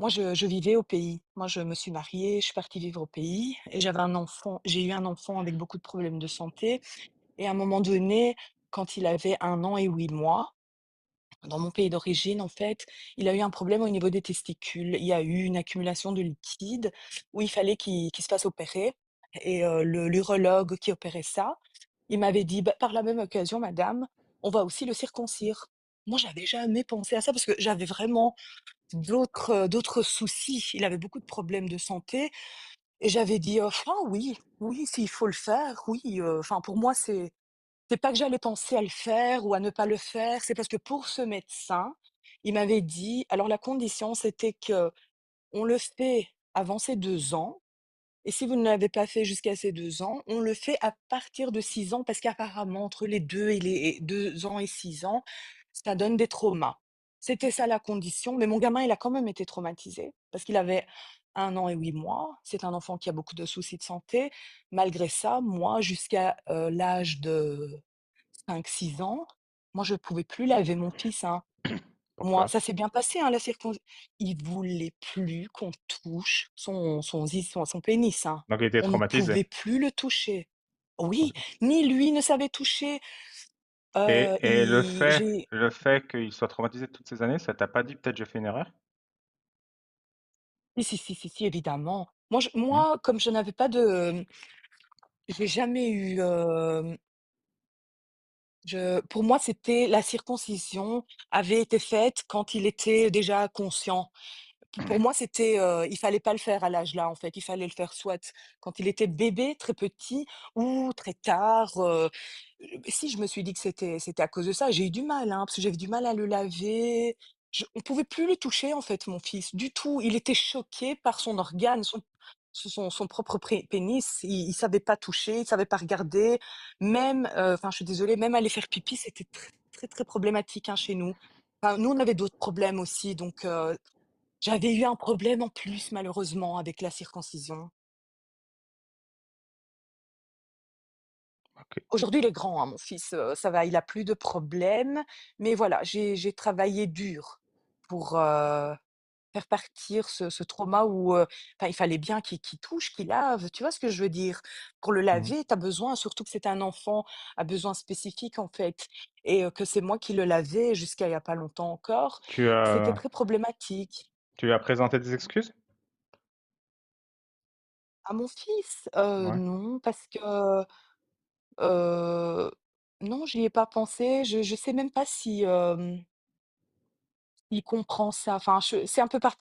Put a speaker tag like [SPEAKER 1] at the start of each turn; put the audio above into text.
[SPEAKER 1] Moi, je vivais au pays. Moi, je me suis mariée, je suis partie vivre au pays et j'avais un enfant. J'ai eu un enfant avec beaucoup de problèmes de santé et à un moment donné, quand il avait 1 an et 8 mois, dans mon pays d'origine, en fait, il a eu un problème au niveau des testicules. Il y a eu une accumulation de liquide où il fallait qu'il se fasse opérer et le l'urologue qui opérait ça, il m'avait dit: «Bah, par la même occasion, madame, on va aussi le circoncire». Moi, j'avais jamais pensé à ça parce que j'avais vraiment d'autres soucis. Il avait beaucoup de problèmes de santé et j'avais dit: «Ah oui, oui, s'il faut le faire, oui», enfin pour moi c'est pas que j'allais penser à le faire ou à ne pas le faire, c'est parce que pour ce médecin, il m'avait dit alors la condition c'était qu'on le fait avant ses 2 ans et si vous ne l'avez pas fait jusqu'à ses 2 ans, on le fait à partir de 6 ans parce qu'apparemment entre les 2 et les 2 ans et 6 ans, ça donne des traumas. C'était ça la condition, mais mon gamin, il a quand même été traumatisé parce qu'il avait 1 an et 8 mois. C'est un enfant qui a beaucoup de soucis de santé. Malgré ça, moi, jusqu'à, l'âge de 5 6 ans, moi, je ne pouvais plus laver mon fils, hein. Moi,
[SPEAKER 2] Pourquoi?
[SPEAKER 1] ça s'est bien passé, hein, la circonci il voulait plus qu'on touche son pénis, hein.
[SPEAKER 2] Donc il était
[SPEAKER 1] On ne
[SPEAKER 2] traumatisé?
[SPEAKER 1] pouvait plus le toucher. Oui,
[SPEAKER 2] OK.
[SPEAKER 1] ni lui ne savait toucher,
[SPEAKER 2] Et le
[SPEAKER 1] il
[SPEAKER 2] fait
[SPEAKER 1] j'ai
[SPEAKER 2] le fait qu'il soit traumatisé toutes ces années, ça t'a pas dit: «Peut-être j'ai fait une erreur»?
[SPEAKER 1] si, si, si, si, si, évidemment.
[SPEAKER 2] Mmh.
[SPEAKER 1] Moi, comme je n'avais pas de, j'ai jamais eu, pour moi, c'était la circoncision avait été faite quand il était déjà conscient. Pour moi, c'était, il fallait pas le faire à l'âge-là, en fait. Il fallait le faire soit quand il était bébé, très petit ou très tard, si je me suis dit que c'était à cause de ça, j'ai eu du mal, hein, parce que j'avais du mal à le laver. On pouvait plus le toucher, en fait, mon fils, du tout. Il était choqué par son organe, son propre pénis. Il savait pas toucher, il savait pas regarder. Même, enfin, je suis désolée, même aller faire pipi, c'était très, très, très problématique, hein, chez nous. Enfin, nous, on avait d'autres problèmes aussi, donc j'avais eu un problème en plus malheureusement avec la circoncision.
[SPEAKER 2] OK.
[SPEAKER 1] Aujourd'hui, il est grand, hein, mon fils, ça va, il a plus de problèmes, mais voilà, j'ai travaillé dur pour, faire partir ce trauma où, enfin, il fallait bien qu'il touche, qu'il lave, tu vois ce que je veux dire? Pour le
[SPEAKER 2] Mmh.
[SPEAKER 1] laver, tu as besoin surtout que c'est un enfant à besoins spécifiques, en fait et que c'est moi qui le lavais jusqu'à il y a pas longtemps encore.
[SPEAKER 2] Tu
[SPEAKER 1] C'était
[SPEAKER 2] as
[SPEAKER 1] très problématique.
[SPEAKER 2] tu lui as présenté des excuses?
[SPEAKER 1] À mon fils?
[SPEAKER 2] Ouais.
[SPEAKER 1] Non, parce que Heu, non, j'y ai pas pensé. Je sais même pas si, il comprend ça. Enfin, c'est un peu